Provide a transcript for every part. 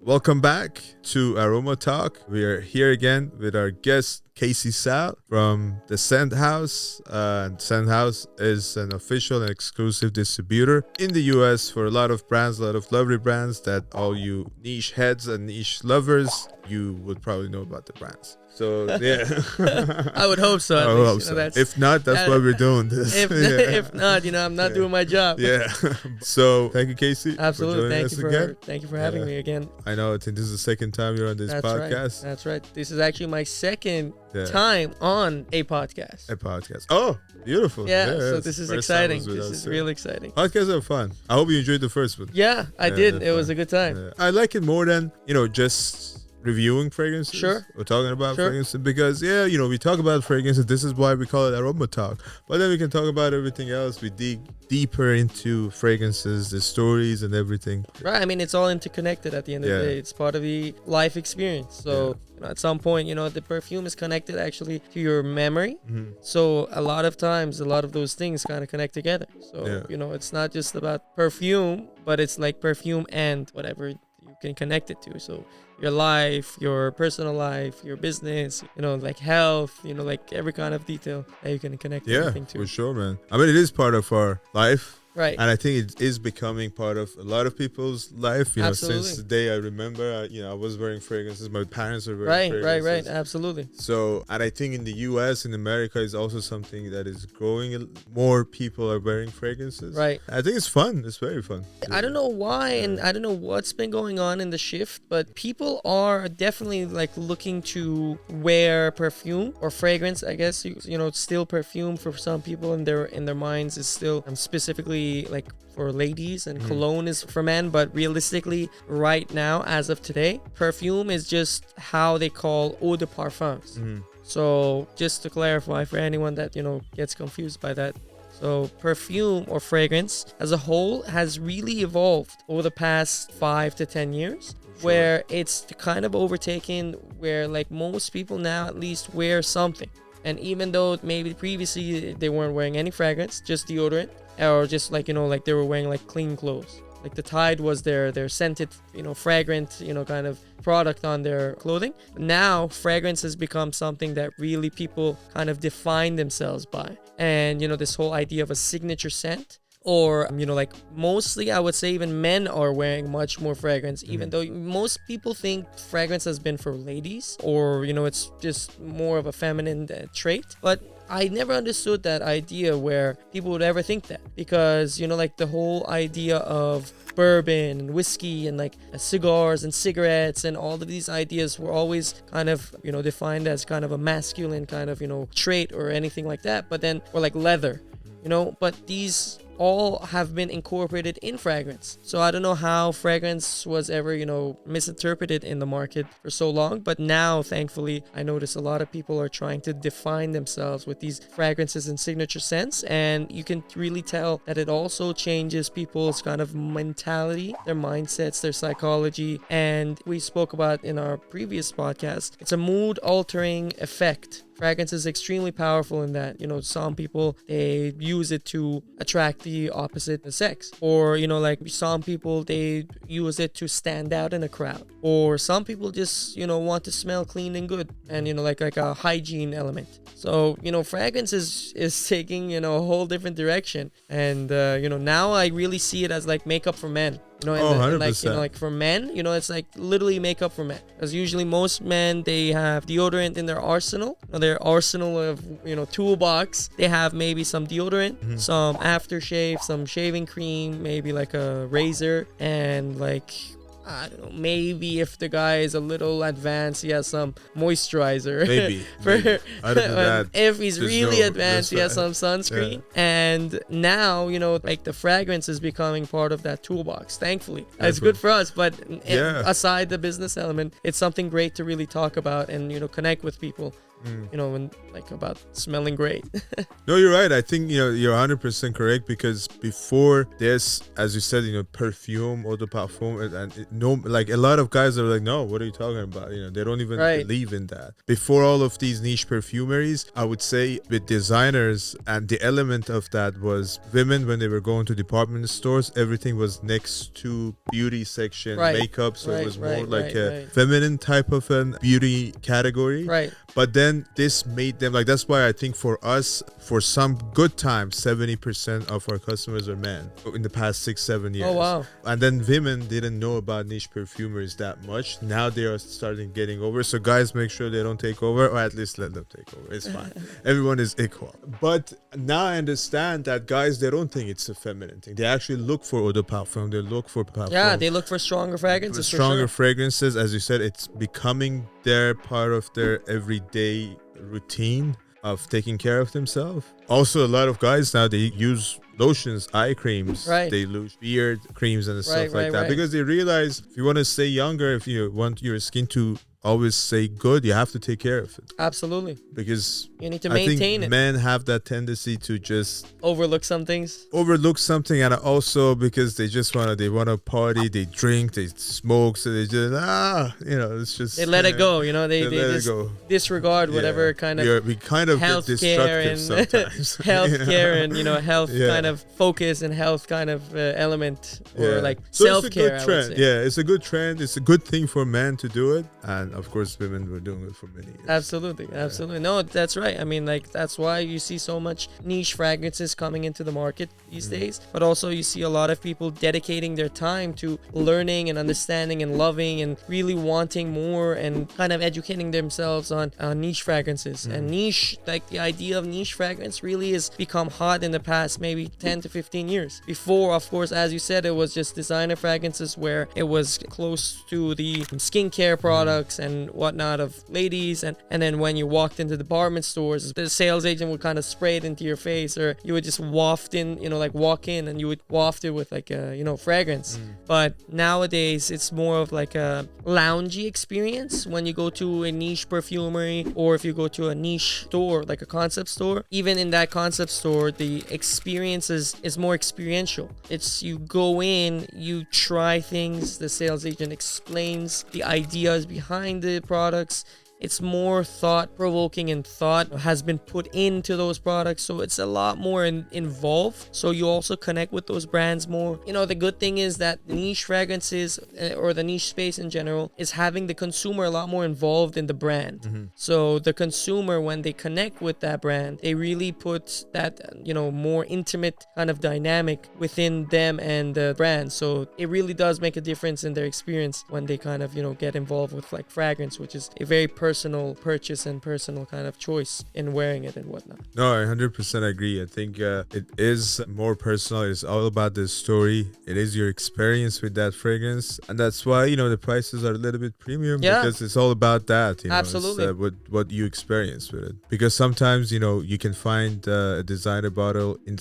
Welcome back to Aroma Talk. We are here again with our guest, Kasey Sal from the Scent House. Scent House is an official and exclusive distributor in the US for a lot of brands, a lot of lovely brands that all you niche heads and niche lovers, you would probably know about the brands. So, yeah. I would hope so. I hope so. If not, that's why we're doing this. If not, I'm not doing my job. Yeah. So, thank you, Kasey. Absolutely. Thank you for having me again. I know. I think this is the second time you're on this podcast. Right. That's right. This is actually my second time on a podcast. Oh, beautiful. Yeah. So this is exciting. This is really exciting. Podcasts are fun. I hope you enjoyed the first one. Yeah, I did. It was a good time. Yeah. I like it more than, just reviewing fragrances. Sure. We're talking about fragrances because, we talk about fragrances. This is why we call it Aroma Talk. But then we can talk about everything else. We dig deeper into fragrances, the stories and everything. Right. I mean, it's all interconnected at the end of the day. It's part of the life experience. So at some point, the perfume is connected actually to your memory. Mm-hmm. So a lot of times, a lot of those things kind of connect together. So, it's not just about perfume, but it's like perfume and whatever you can connect it to. So your life, your personal life, your business, like health, like every kind of detail that you can connect everything to. Yeah, for sure, man. I mean, it is part of our life. Right. And I think it is becoming part of a lot of people's life. Absolutely. Since the day I remember, I was wearing fragrances. My parents were wearing fragrances. Right. Absolutely. So, and I think in the US, in America, is also something that is growing. More people are wearing fragrances. Right. I think it's fun. It's very fun. I don't know why, and I don't know what's been going on in the shift, but people are definitely like looking to wear perfume or fragrance. I guess still perfume for some people in their minds is still specifically like for ladies, and cologne is for men. But realistically, right now, as of today, perfume is just how they call eau de parfums. So just to clarify for anyone that gets confused by that, so perfume or fragrance as a whole has really evolved over the past 5 to 10 years. Where it's kind of overtaken, where like most people now at least wear something. And even though maybe previously they weren't wearing any fragrance, just deodorant, or just like, like they were wearing like clean clothes. Like the Tide was their scented, fragrant, kind of product on their clothing. Now fragrance has become something that really people kind of define themselves by. And, this whole idea of a signature scent. Or, like mostly I would say even men are wearing much more fragrance, even though most people think fragrance has been for ladies, or, it's just more of a feminine trait. But I never understood that idea where people would ever think that, because, like the whole idea of bourbon and whiskey and like cigars and cigarettes and all of these ideas were always kind of, defined as kind of a masculine kind of, trait or anything like that. But then, or like leather, but these all have been incorporated in fragrance. So I don't know how fragrance was ever, misinterpreted in the market for so long. But now, thankfully, I notice a lot of people are trying to define themselves with these fragrances and signature scents. And you can really tell that it also changes people's kind of mentality, their mindsets, their psychology. And we spoke about in our previous podcast, it's a mood altering effect. Fragrance is extremely powerful in that, some people, they use it to attract the opposite sex. Or, like some people, they use it to stand out in a crowd. Or some people just, want to smell clean and good. And, like a hygiene element. So, fragrance is taking, a whole different direction. And, now I really see it as like makeup for men. Like for men, it's like literally makeup for men. Because usually most men, they have deodorant in their arsenal. Their arsenal of, toolbox. They have maybe some deodorant, some aftershave, some shaving cream, maybe like a razor, and like, I don't know, maybe if the guy is a little advanced, he has some moisturizer. Maybe. Other than that, if he's really advanced, he has some sunscreen. Yeah. And now, like the fragrance is becoming part of that toolbox, thankfully. It's good for us, but aside the business element, it's something great to really talk about and, connect with people you know, when like about smelling great. No, you're right. I think, you know, you're 100% correct, because before this, as you said, you know, perfume, eau de parfum, no, like a lot of guys are like, no, what are you talking about? You know, they don't even believe in that. Before all of these niche perfumeries, I would say with designers, and the element of that was women, when they were going to department stores, everything was next to beauty section, makeup. So it was more like a feminine type of a beauty category. Right. But then this made them like, that's why I think for us, for some good times, 70% of our customers are men in the past 6-7 years. Oh, wow. And then women didn't know about niche perfumeries that much. Now they are starting getting over. So guys, make sure they don't take over, or at least let them take over. It's fine. Everyone is equal. But now I understand that guys, they don't think it's a feminine thing. They actually look for eau de parfum. They look for parfum. Yeah, they look for stronger fragrances. Stronger fragrances. As you said, it's becoming their part of their everyday routine of taking care of themselves. Also, a lot of guys now, they use lotions, eye creams, they use beard creams and stuff like that, because they realize if you want to stay younger, if you want your skin to always stay good, you have to take care of it. Absolutely. Because you need to maintain it. Men have that tendency to just overlook some things. And also because they just want to party, they drink, they smoke, so they just you know, it's just they let it go. You know, they just disregard whatever kind of we kind of health get care destructive and sometimes. healthcare and, you know, health kind of focus and health kind of element, or like so self-care. It's a good trend. It's a good trend. It's a good thing for men to do it, and of course women were doing it for many years. Absolutely. No, that's right. I mean, like, that's why you see so much niche fragrances coming into the market these days, but also you see a lot of people dedicating their time to learning and understanding and loving and really wanting more and kind of educating themselves on niche fragrances. And niche, like the idea of niche fragrance really has become hot in the past maybe 10 to 15 years. Before, of course, as you said, it was just designer fragrances where it was close to the skincare products and whatnot of ladies, and then when you walked into department stores, the sales agent would kind of spray it into your face, or you would just waft in, you know, like walk in and you would waft it with like a, you know, fragrance. But nowadays it's more of like a loungy experience when you go to a niche perfumery, or if you go to a niche store like a concept store. Even in that concept store, the experience is more experiential. It's you go in, you try things, the sales agent explains the ideas behind the products. It's more thought-provoking, and thought has been put into those products, so it's a lot more involved. So you also connect with those brands more. You know, the good thing is that niche fragrances, or the niche space in general, is having the consumer a lot more involved in the brand. So the consumer, when they connect with that brand, they really put that, you know, more intimate kind of dynamic within them and the brand. So it really does make a difference in their experience when they kind of, you know, get involved with like fragrance, which is a very personal purchase and personal kind of choice in wearing it and whatnot. No, I 100% agree. I think it is more personal. It's all about the story. It is your experience with that fragrance, and that's why, you know, the prices are a little bit premium, because it's all about that. You know, absolutely. It's, what you experience with it. Because sometimes, you know, you can find a designer bottle in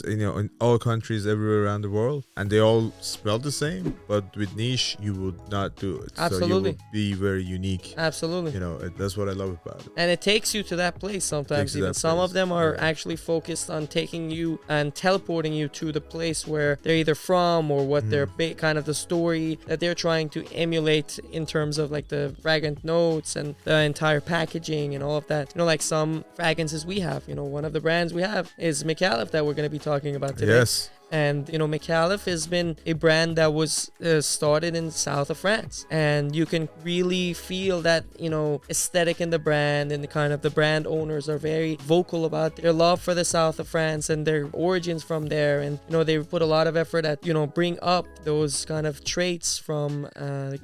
in all countries everywhere around the world, and they all smell the same. But with niche, you would not do it. Absolutely. So you will be very unique. Absolutely. You know, that's what I love about it. And it takes you to that place sometimes. Even some of them are actually focused on taking you and teleporting you to the place where they're either from, or what their kind of the story that they're trying to emulate in terms of like the fragrant notes and the entire packaging and all of that. You know, like some fragrances we have, you know, one of the brands we have is Micallef that we're going to be talking about today. Yes. And, you know, Micallef has been a brand that was started in the south of France. And you can really feel that, you know, aesthetic in the brand, and the kind of the brand owners are very vocal about their love for the south of France and their origins from there. And, you know, they put a lot of effort at, you know, bring up those kind of traits from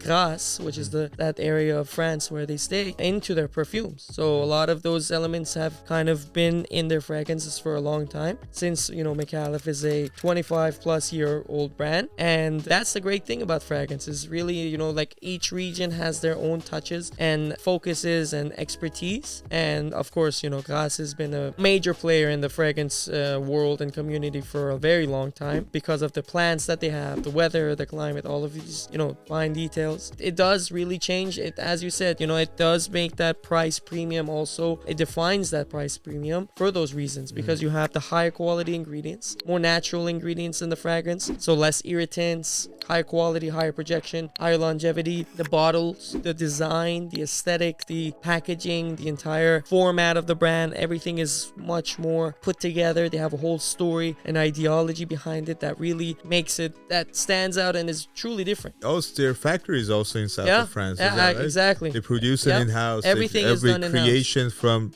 Grasse, which is that area of France where they stay, into their perfumes. So a lot of those elements have kind of been in their fragrances for a long time, since, you know, Micallef is a 25 plus year old brand. And that's the great thing about fragrances. Really, you know, like each region has their own touches and focuses and expertise. And of course, you know, Grasse has been a major player in the fragrance world and community for a very long time because of the plants that they have, the weather, the climate, all of these, you know, fine details. It does really change it, as you said, you know, it does make that price premium also. It defines that price premium for those reasons, because you have the higher quality ingredients, more natural ingredients in the fragrance, so less irritants, higher quality, higher projection, higher longevity. The bottles, the design, the aesthetic, the packaging, the entire format of the brand, everything is much more put together. They have a whole story and ideology behind it that really makes it, that stands out and is truly different. Oh, their factory is also in south of France. Is that right? Exactly. They produce it in-house. Everything is done in-house. Every creation from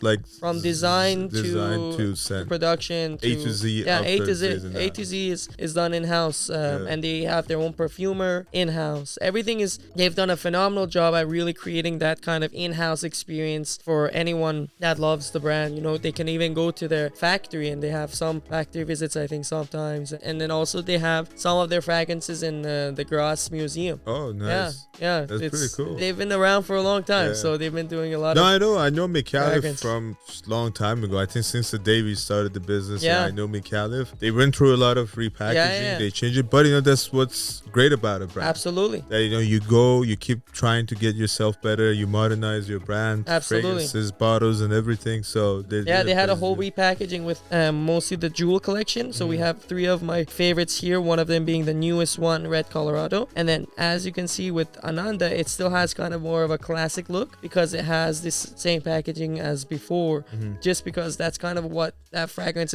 design to production to A to Z. A to Z is done in-house, and they have their own perfumer in-house. Everything is, they've done a phenomenal job at really creating that kind of in-house experience for anyone that loves the brand. You know, they can even go to their factory, and they have some factory visits, I think, sometimes. And then also they have some of their fragrances in the Grasse Museum. Oh, nice. Yeah, that's pretty cool. They've been around for a long time, so they've been doing a lot of. I know Micallef from a long time ago. I think since the day we started the business. Yeah, I know Micallef. They went through a lot of repackaging. They changed it, but you know, that's what's great about a brand. Absolutely. That, you know, you go, you keep trying to get yourself better. You modernize your brand. Absolutely. Fragrances, bottles, and everything. So they had a whole repackaging with mostly the Jewel collection. So we have 3 of my favorites here. One of them being the newest one, Red Colorado. And then, as you can see with Ananda, it still has kind of more of a classic look because it has this same packaging as before. Just because that's kind of what that fragrance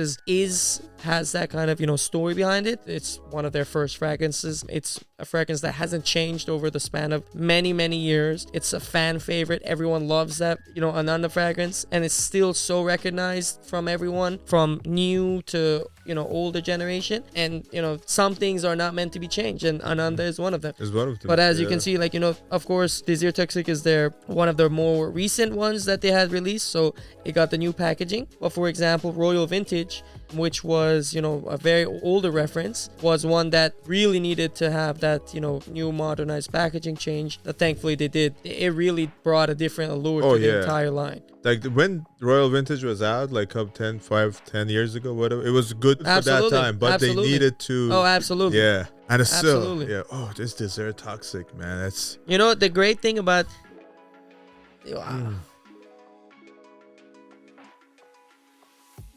has that kind of, you know, story behind it. It's one of their first fragrances. It's a fragrance that hasn't changed over the span of many years. It's a fan favorite. Everyone loves that, you know, Ananda fragrance, and it's still so recognized from everyone, from new to, you know, older generation. And, you know, some things are not meant to be changed, and Ananda is one of them. But as you can see, like, you know, of course, Desir Toxic is one of their more recent ones that they had released, so it got the new packaging. But for example, Royal Vintage, which was, you know, a very older reference, was one that really needed to have that, you know, new modernized packaging change that thankfully they did. It really brought a different allure to the entire line. Like when Royal Vintage was out, like 10 years ago, whatever, it was good for that time, but they needed to. Oh, absolutely. Yeah. And it's still, this Desir Toxic, man, that's. You know, the great thing about.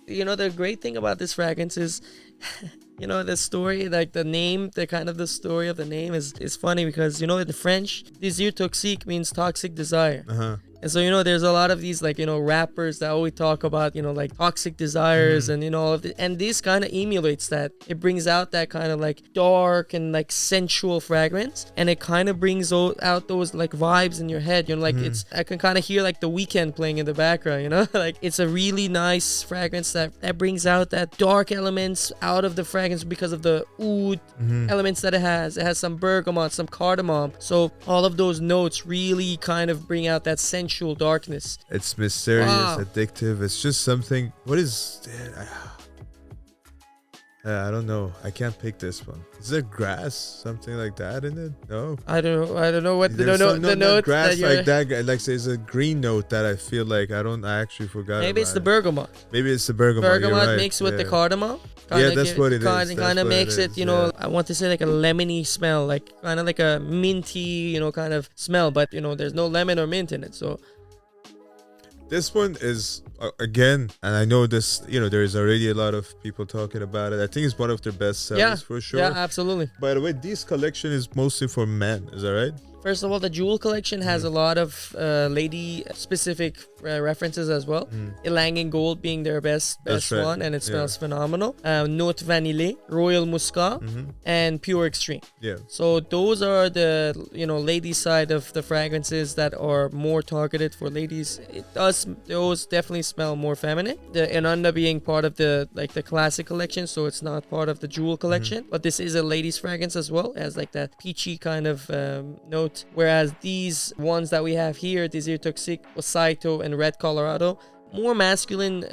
You know, the great thing about this fragrance is, you know, the story, like the name, the story of the name is funny because, you know, in French, Desir Toxic means toxic desire. And so, you know, there's a lot of these, like, you know, rappers that always talk about, you know, like toxic desires and, you know, all of the, and this kind of emulates that. It brings out that kind of like dark and like sensual fragrance, and it kind of brings out those like vibes in your head. You know, like I can kind of hear like The Weeknd playing in the background, you know, like it's a really nice fragrance that brings out that dark elements out of the fragrance because of the oud elements that it has. It has some bergamot, some cardamom. So all of those notes really kind of bring out that sensual darkness. It's mysterious, addictive. It's just something. What is it? I don't know. I can't pick this one. Is there grass, something like that in it? No. I don't know what the note grass like that. Like there's a green note that I feel like I actually forgot. Maybe it's the bergamot. Maybe it's the bergamot. Bergamot mixed with the cardamom. That's what it is. Kind of makes it, you know, I want to say like a lemony smell, like kind of like a minty, you know, kind of smell, but you know, there's no lemon or mint in it. So this one is again, and I know this, you know, there is already a lot of people talking about it. I think it's one of their best sellers for sure. Yeah, absolutely. By the way, this collection is mostly for men. Is that right? First of all, the Jewel collection has a lot of lady-specific references as well. Ylang Gold being their best one, and it smells phenomenal. Note Vanille, Royal Muscat, and Pure Extreme. Yeah. So those are the, you know, lady side of the fragrances that are more targeted for ladies. Those definitely smell more feminine. The Ananda being part of the classic collection, so it's not part of the Jewel collection. But this is a ladies fragrance as well, as like that peachy kind of note. Whereas these ones that we have here, Desir Toxic, Osaito, and Red Colorado, more masculine,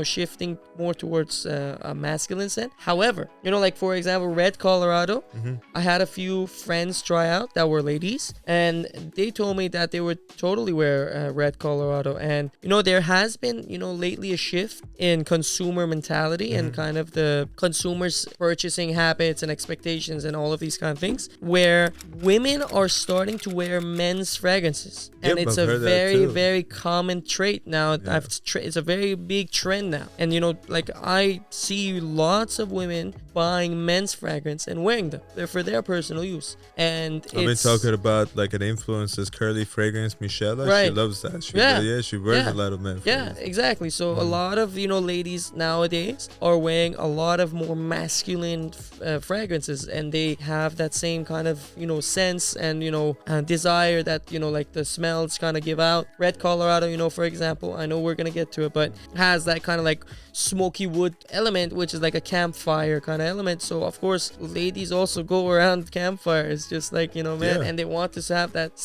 shifting more towards a masculine scent. However, like for example, Red Colorado, I had a few friends try out that were ladies, and they told me that they would totally wear Red Colorado. And there has been lately a shift in consumer mentality and kind of the consumers' purchasing habits and expectations and all of these kind of things, where women are starting to wear men's fragrances. And it's a very, very common trait now. Yeah. It's a very big trend now. And like I see lots of women buying men's fragrance and wearing them. They're for their personal use. And I've been talking about like an influencer's curly fragrance, Micallef. Right. She loves that. She wears a lot of men Yeah, exactly. So a lot of ladies nowadays are wearing a lot of more masculine fragrances, and they have that same kind of sense and desire that like the smells kind of give out. Red Colorado, for example, I know we're gonna get to it, but has that kind of like smoky wood element, which is like a campfire kind of element. So of course ladies also go around campfires, just like and they want to have that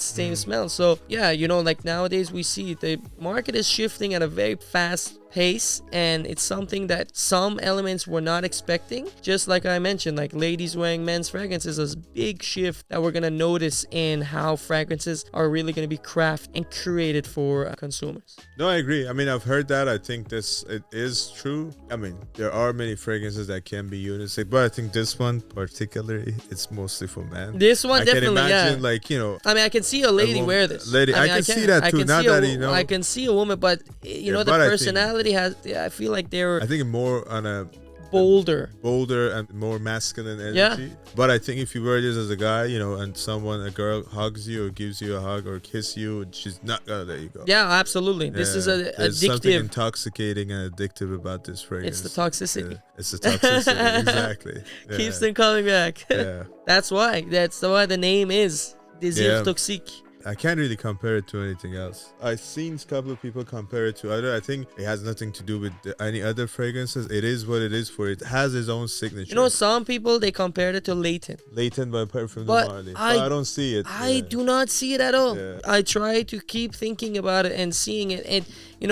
same smell. So yeah, like nowadays we see the market is shifting at a very fast pace, and it's something that some elements were not expecting. Just like I mentioned, like ladies wearing men's fragrances is a big shift that we're gonna notice in how fragrances are really gonna be crafted and curated for consumers. No, I agree. I mean, I've heard that. I think it is true. I mean, there are many fragrances that can be unisex, but I think this one particularly, it's mostly for men. This one, I definitely, can imagine, I mean, I can see a lady wear this. I can see that too. Now that I can see a woman, but the personality I feel like they're I think more on a bolder and more masculine energy. But I think if you wear this as a guy, and a girl hugs you or gives you a hug or kiss you, she's not gonna let you go. Yeah, absolutely. This is There's addictive. something intoxicating and addictive about this fragrance. It's the toxicity. Yeah, it's the toxicity. Exactly. Yeah. Keeps them coming back. Yeah. That's why the name is Desir Toxic. I can't really compare it to anything else. I've seen a couple of people compare it to other. I think it has nothing to do with any other fragrances. It is what it is for it. It has its own signature. Some people, they compared it to Leighton. Leighton by Parfums de But Marly. I don't see it. I do not see it at all. Yeah. I try to keep thinking about it and seeing it. And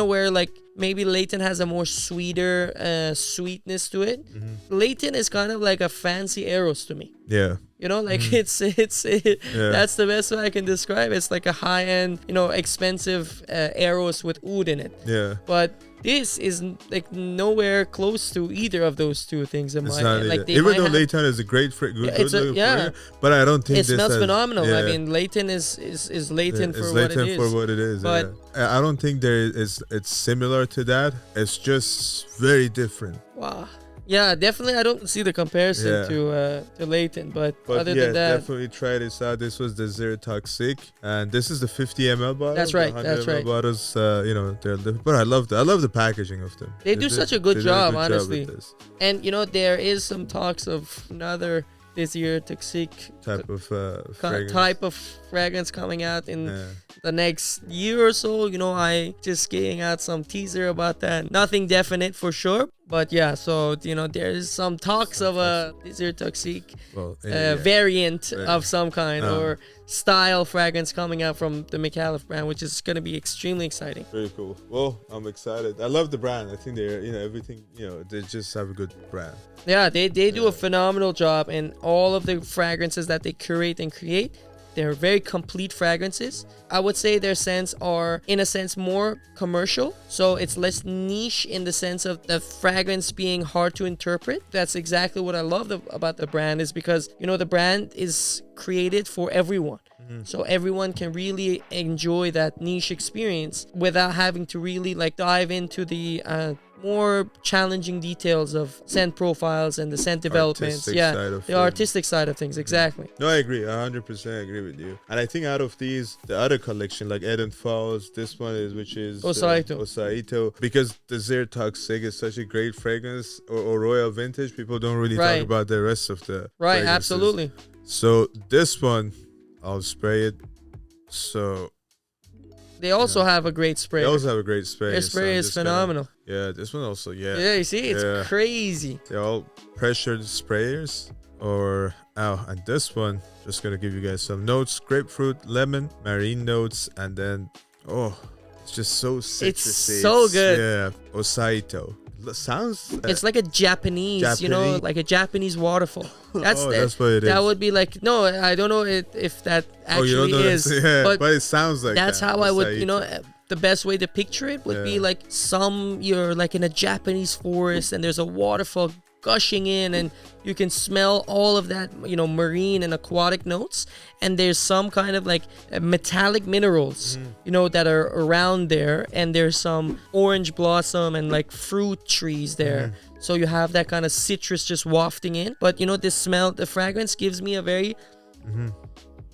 where like maybe Leighton has a more sweeter sweetness to it. Leighton is kind of like a fancy Eros to me. Yeah. It's that's the best way I can describe it. It's like a high-end, expensive Eros with oud in it. Yeah. But this is like nowhere close to either of those two things in my mind. Like even though Leighton is a great fragrance, but I don't think it smells phenomenal. I mean, Leighton is Leighton for what it is. For what it is. But I don't think it's similar to that. It's just very different. Wow. Yeah, definitely. I don't see the comparison to Leighton, but other than that, definitely try this out. This was Desir Toxic, and this is the 50 ml bottle. That's right. That's right. Bottles, but I love the package of them. They do such a good job, honestly. And there is some talks of another Desir Toxic type of fragrance coming out in the next year or so. I just getting out some teaser about that. Nothing definite for sure. But yeah, so there's some talks of a Desir Toxic variant of some kind or style fragrance coming out from the Micallef brand, which is going to be extremely exciting. Very cool. Well, I'm excited. I love the brand. I think they're everything. They just have a good brand. Yeah, they do a phenomenal job, and all of the fragrances that they curate and create, they're very complete fragrances. I would say their scents are, in a sense, more commercial. So it's less niche in the sense of the fragrance being hard to interpret. That's exactly what I love about the brand, is because, the brand is created for everyone. So everyone can really enjoy that niche experience without having to really dive into the more challenging details of scent profiles and the scent developments. The artistic side of things, exactly. No, I agree. 100% agree with you. And I think out of these, the other collection, like Eden Falls, this one which is Osaito, because Desir Toxic is such a great fragrance, or Royal Vintage, people don't really talk about the rest of the fragrances. Absolutely. So this one, I'll spray it. So they also have a great spray. They also have a great spray. Their spray is phenomenal. This one also, Yeah, you see, it's crazy. They're all pressured sprayers. And this one, just gonna give you guys some notes: grapefruit, lemon, marine notes, and then It's just so citrusy. It's so good. Yeah, Osaito. Sounds. It's like a Japanese, you know, like a Japanese waterfall. That's that's what it is. That would be like, no, I don't know if that actually you don't know is. Yeah, but it sounds like that's that. how I would, you Osaito. know, the best way to picture it would be like you're like in a Japanese forest and there's a waterfall gushing in and you can smell all of that, you know, marine and aquatic notes, and there's some kind of like metallic minerals, you know, that are around there, and there's some orange blossom and like fruit trees there. So you have that kind of citrus just wafting in, but you know, the fragrance gives me a very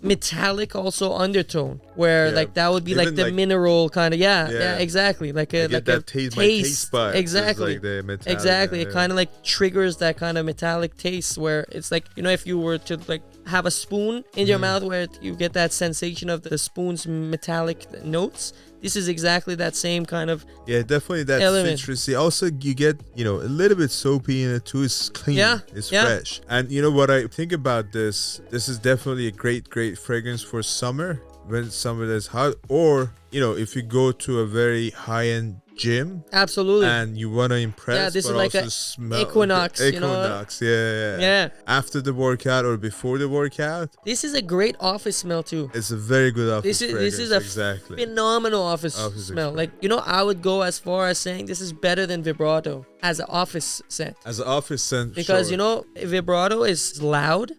metallic also undertone, where like that would be like the mineral kind of exactly, like a taste. My taste buds exactly, like the metallic, exactly. It kind of like triggers that kind of metallic taste, where it's like, you know, if you were to like have a spoon in your mouth, where you get that sensation of the spoon's metallic notes. This is exactly that same kind of definitely that element. citrusy. Also, you get, you know, a little bit soapy in it too. It's clean. It's fresh. And you know what I think about this? This is definitely a great fragrance for summer, when summer is hot, or you know, if you go to a very high-end gym, absolutely, and you want to impress, this but is like also a smell equinox, you know? equinox, yeah. After the workout or before the workout, this is a great office smell too. It's a very good office This is a phenomenal office smell. Like, you know, I would go as far as saying this is better than Vibrato as an office scent. As an office scent, because you know, Vibrato is loud.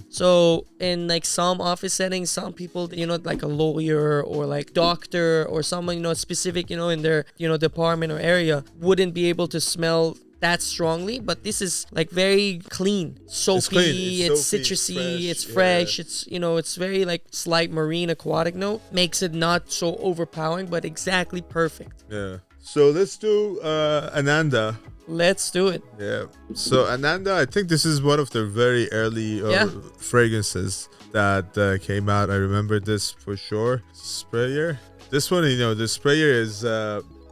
So in like some office settings, some people, you know, like a lawyer or like doctor or someone, you know, specific, you know, in their, you know, department or area, wouldn't be able to smell that strongly. But this is like very clean, soapy, it's citrusy, it's fresh, it's, you know, it's very like slight marine aquatic note, makes it not so overpowering, but exactly perfect. So let's do Ananda. Let's do it. So Ananda, I think this is one of the very early fragrances that came out. I remember this for sure. Sprayer. This one, you know, the sprayer is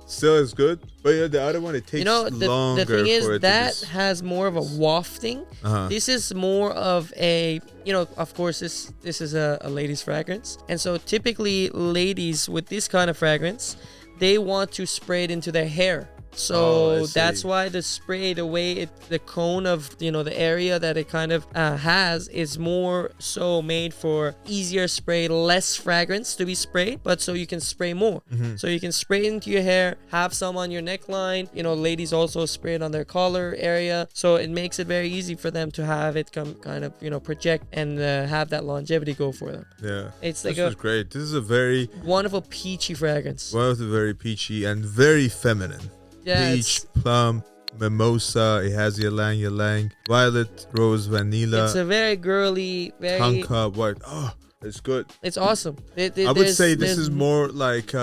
still as good, but you know, the other one, it takes longer. The thing is for it that has more of a wafting. This is more of a, you know, of course this is a lady's fragrance, and so typically ladies with this kind of fragrance, they want to spray it into their hair. So that's why the spray, the way the cone of, you know, the area that it kind of has is more so made for easier spray, less fragrance to be sprayed, but so you can spray more. So you can spray it into your hair, have some on your neckline. You know, ladies also spray it on their collar area. So it makes it very easy for them to have it kind of, you know, project and have that longevity go for them. It's like this is great. This is a very wonderful peachy fragrance. One of the very peachy and very feminine. Peach, plum, mimosa, it has ylang, violet, rose, vanilla. It's a very girly, very tonka, white. Oh, it's good. It's awesome. I would say this is more like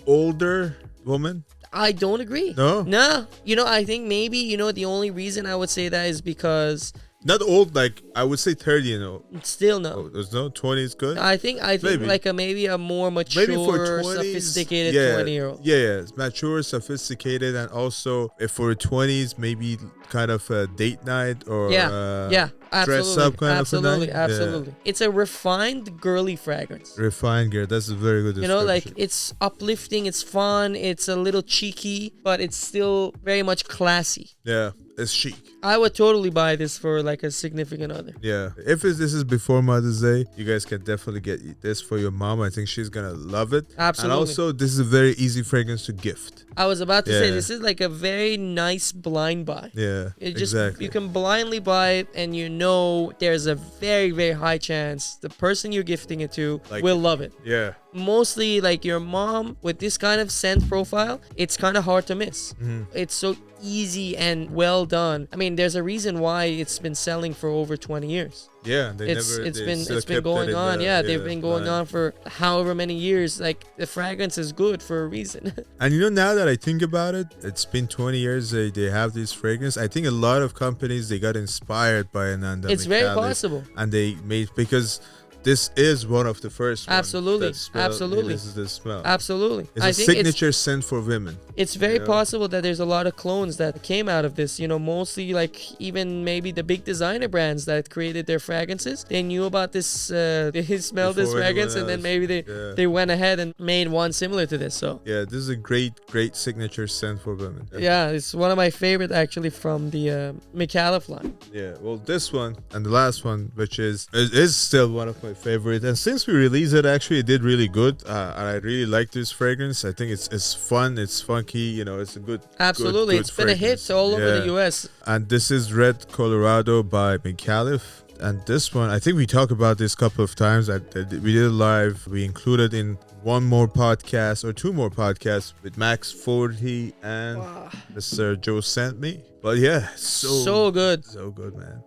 older woman. I don't agree. No. You know, I think maybe, you know, the only reason I would say that is because not old, like I would say 30, you know. Still no. Oh, there's no 20 is good. I think maybe. Like maybe a more mature, maybe for 20s, sophisticated 20-year-old. Yeah, mature, sophisticated, and also if for 20s, maybe kind of a date night or dress up kind of a night. Absolutely. It's a refined, girly fragrance. Refined girl, that's a very good description. You know, like it's uplifting, it's fun, it's a little cheeky, but it's still very much classy. Yeah. It's chic. I would totally buy this for like a significant other. Yeah. If this is before Mother's Day, you guys can definitely get this for your mom. I think she's going to love it. Absolutely. And also, this is a very easy fragrance to gift. I was about to say, this is like a very nice blind buy. Yeah, exactly. You can blindly buy it, and you know there's a very, very high chance the person you're gifting it to will love it. Yeah. Mostly like your mom with this kind of scent profile, it's kind of hard to miss. It's so easy and well done. I mean, there's a reason why it's been selling for over 20 years. Yeah, it's been going on. They've been going on for however many years. Like the fragrance is good for a reason. And you know, now that I think about it, it's been 20 years they have this fragrance. I think a lot of companies, they got inspired by Ananda. It's very possible. And they made, because this is one of the first ones Absolutely. that smell, Absolutely. This is the smell. Absolutely. It's I a think signature scent for women. it's very Yeah. possible that there's a lot of clones that came out of this, mostly like even maybe the big designer brands that created their fragrances. They knew about this, they smelled this Before fragrance, and anyone then else. maybe they went ahead and made one similar to this. So Yeah, this is a great signature scent for women. yeah, it's one of my favorite actually from the Micallef line. Yeah, well, this one and the last one, which is still one of my favorite, and since we released it, actually, it did really good. And I really like this fragrance. I think it's fun, it's funky. It's a good. Absolutely, good it's been a hit fragrance. all over the Yeah. U.S. And this is Red Colorado by Micallef. And this one, I think we talked about this a couple of times. We did it live. We included in one more podcast or two more podcasts with Max 40 and Mr. Joe sent me. But yeah, So good. so good, man.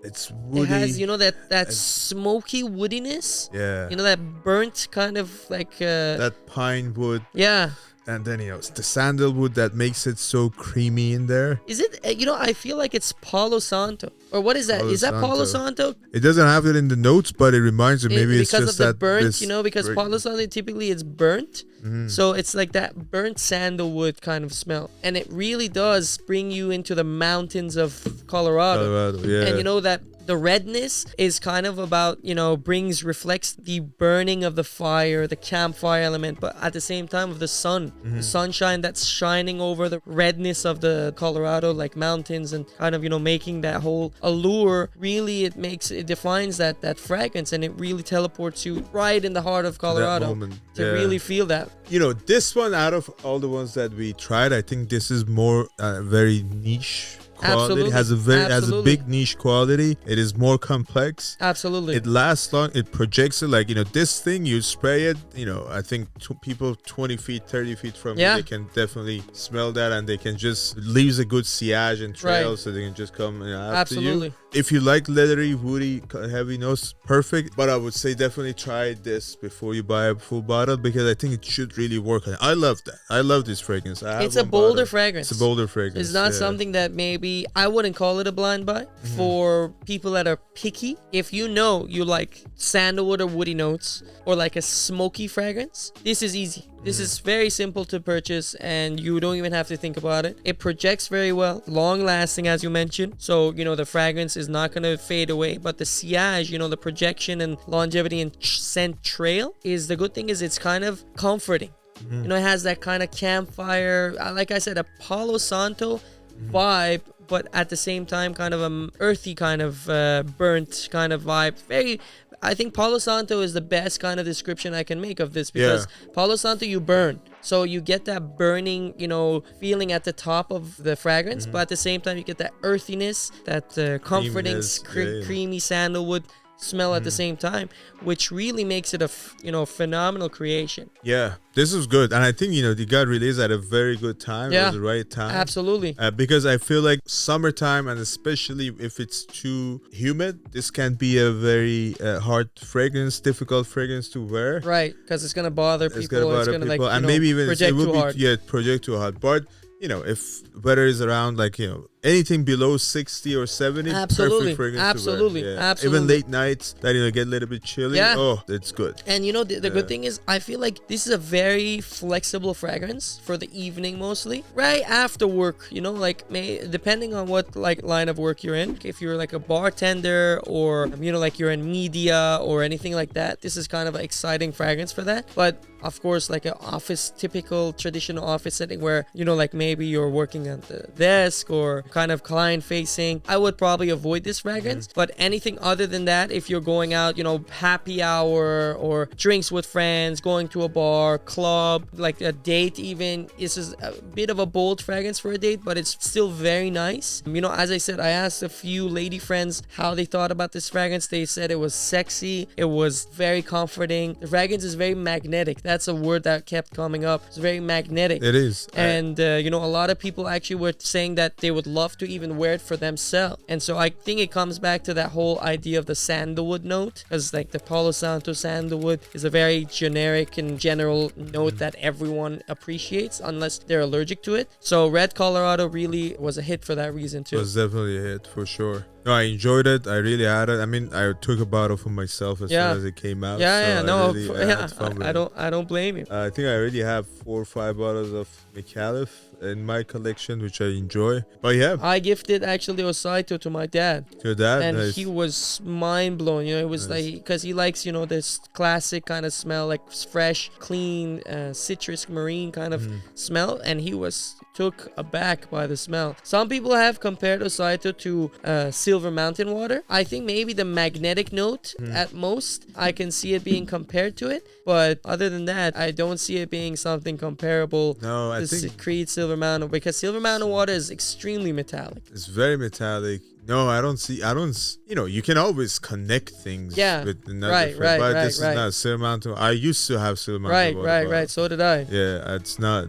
It's woody. It has, that smoky woodiness. Yeah. That burnt kind of like. That pine wood. Yeah. And then, it's the sandalwood that makes it so creamy in there. Is it? I feel like it's Palo Santo. Or what is that? Is that Palo Santo? It doesn't have it in the notes, but it reminds me. Maybe it's because just of the that burnt, because Palo Santo typically it's burnt. Mm-hmm. So it's like that burnt sandalwood kind of smell. And it really does bring you into the mountains of Colorado. Yeah. And that the redness is kind of about, reflects the burning of the fire, the campfire element, but at the same time of the sun, the sunshine that's shining over the redness of the Colorado like mountains, and kind of, making that whole allure. Really, it defines that fragrance, and it really teleports you right in the heart of Colorado to really feel that. This one, out of all the ones that we tried, I think this is more very niche quality. It has a big niche quality. It is more complex. Absolutely. It lasts long. It projects it like, this thing, you spray it, I think people 20 feet, 30 feet from you, they can definitely smell that, and they can just leaves a good sillage and trail, so they can just come after you. If you like leathery, woody, heavy notes, perfect. But I would say definitely try this before you buy a full bottle, because I think it should really work. I love that. I love this fragrance. It's a bolder fragrance. It's a bolder fragrance. It's not something that maybe I wouldn't call it a blind buy for people that are picky. If you like sandalwood or woody notes, or like a smoky fragrance, this is easy. This is very simple to purchase, and you don't even have to think about it. It projects very well, long lasting, as you mentioned. So, the fragrance is not going to fade away, but the sillage, the projection and longevity and scent trail is the good thing. Is it's kind of comforting. It has that kind of campfire, like I said, a Palo Santo vibe, but at the same time kind of an earthy kind of burnt kind of vibe. I think Palo Santo is the best kind of description I can make of this, because Palo Santo, you burn. So you get that burning, feeling at the top of the fragrance, but at the same time you get that earthiness, that comforting, creamy sandalwood smell at the same time, which really makes it a phenomenal creation. Yeah, this is good, and I think it got released at a very good time. It was the right time. Absolutely. Because I feel like summertime, and especially if it's too humid, this can be a very hard fragrance, difficult fragrance to wear. Right, because it's gonna bother people. It's gonna people, and maybe even project it will too be hard. Project too hard. But if weather is around anything below 60 or 70, absolutely, perfect fragrance absolutely, to wear. absolutely. Even late nights that get a little bit chilly. Oh, it's good. And the good thing is, I feel like this is a very flexible fragrance for the evening, mostly right after work. Depending on what line of work you're in. If you're like a bartender, or like you're in media or anything like that, this is kind of an exciting fragrance for that. But of course, like an office, typical traditional office setting where like maybe you're working at the desk or kind of client facing, I would probably avoid this fragrance. But anything other than that, if you're going out, happy hour or drinks with friends, going to a bar, club, like a date even, this is a bit of a bold fragrance for a date, but it's still very nice. As I said, I asked a few lady friends how they thought about this fragrance. They said it was sexy, it was very comforting. The fragrance is very magnetic. That's a word that kept coming up. It's very magnetic. It is. And a lot of people actually were saying that they would love to even wear it for themselves. And so I think it comes back to that whole idea of the sandalwood note, because like the Palo Santo sandalwood is a very generic and general note that everyone appreciates unless they're allergic to it. So Red Colorado really was a hit for that reason too. It was definitely a hit for sure. No, I enjoyed it. I really had it. I mean, I took a bottle for myself as soon as it came out. I don't blame you. I think I already have 4 or 5 bottles of Micallef in my collection, which I enjoy. But yeah, I gifted actually Osaito to my dad. To your dad, and nice. he was mind blown. You know, it was like, because he likes, you know, this classic kind of smell, like fresh, clean, citrus, marine kind of smell, and he was took aback by the smell. Some people have compared Osaito to Silver Mountain water. I think maybe the magnetic note at most, I can see it being compared to it, but other than that, I don't see it being something comparable I to think Creed Silver Mountain, because Silver Mountain water is extremely metallic. It's very metallic. No, I don't. You know, you can always connect things with another friend, but this is not Silver Mountain. I used to have Silver Mountain water. Right. So did I. Yeah, it's not.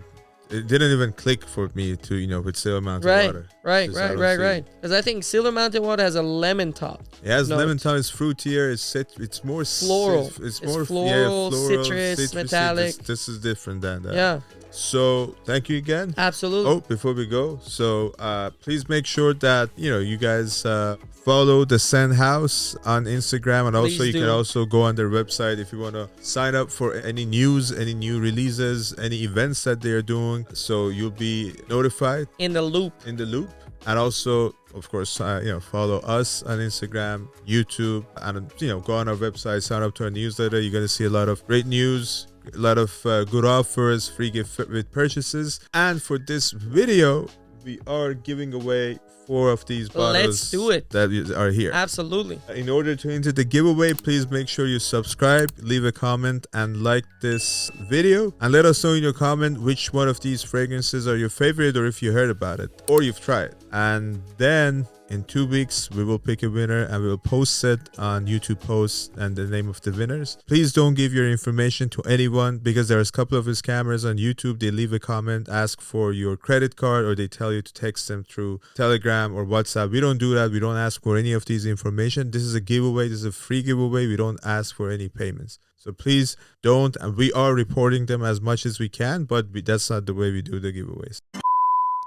It didn't even click for me to, you know, with Silver Mountain water. Right. Because I think Silver Mountain water has a lemon top. It has lemon top. It's fruitier. It's more floral. It's more floral, citrus, metallic. This is different than that. Yeah. So thank you again. Absolutely. Oh, before we go, so please make sure that, you know, you guys follow the Scent House on Instagram, and also you can also go on their website if you want to sign up for any news, any new releases, any events that they are doing, so you'll be notified, in the loop. And also, of course, you know, follow us on Instagram, YouTube, and, you know, go on our website, sign up to our newsletter. You're going to see a lot of great news, a lot of good offers, free gift with purchases. And for this video, we are giving away 4 of these bottles. Let's do it. That are here. Absolutely. In order to enter the giveaway, please make sure you subscribe, leave a comment, and like this video. And let us know in your comment which one of these fragrances are your favorite, or if you heard about it or you've tried. And then in 2 weeks, we will pick a winner and we will post it on YouTube posts and the name of the winners. Please don't give your information to anyone, because there's a couple of scammers on YouTube. They leave a comment, ask for your credit card, or they tell you to text them through Telegram or WhatsApp. We don't do that. We don't ask for any of these information. This is a giveaway. This is a free giveaway. We don't ask for any payments. So please don't. And we are reporting them as much as we can, but that's not the way we do the giveaways.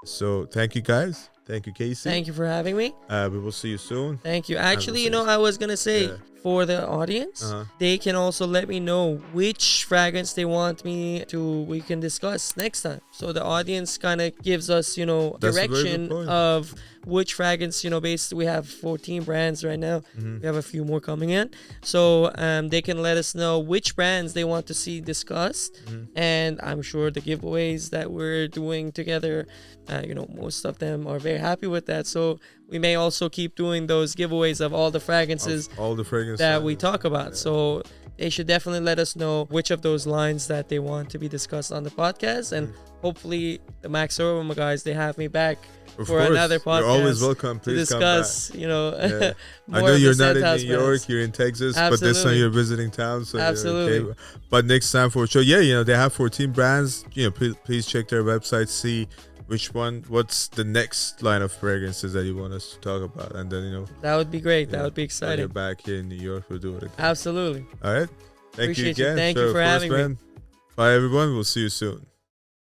So thank you guys. Thank you, Kasey. Thank you for having me. We will see you soon. Thank you. Actually, you know, I was going to say, for the audience, they can also let me know which fragrance they want we can discuss next time. So the audience kind of gives us, you know, direction of which fragrance, you know, we have 14 brands right now. We have a few more coming in. So they can let us know which brands they want to see discussed. And I'm sure the giveaways that we're doing together, you know, most of them are very happy with that. So we may also keep doing those giveaways of all the fragrances, that we talk about. So they should definitely let us know which of those lines that they want to be discussed on the podcast. And hopefully the Max Aroma guys, they have me back for another podcast. You're always welcome. Please to discuss, come back. You know, I know you're not in New York, you're in Texas, but this time you're visiting town. So absolutely. Okay. But next time for sure. Yeah, you know, they have 14 brands. You know, please check their website, see what's the next line of fragrances that you want us to talk about, and then, you know, that would be great. That would be exciting. When you're back here in New York, we'll do it again. Absolutely. All right. Thank you again. Thank you for having me. Bye everyone. We'll see you soon.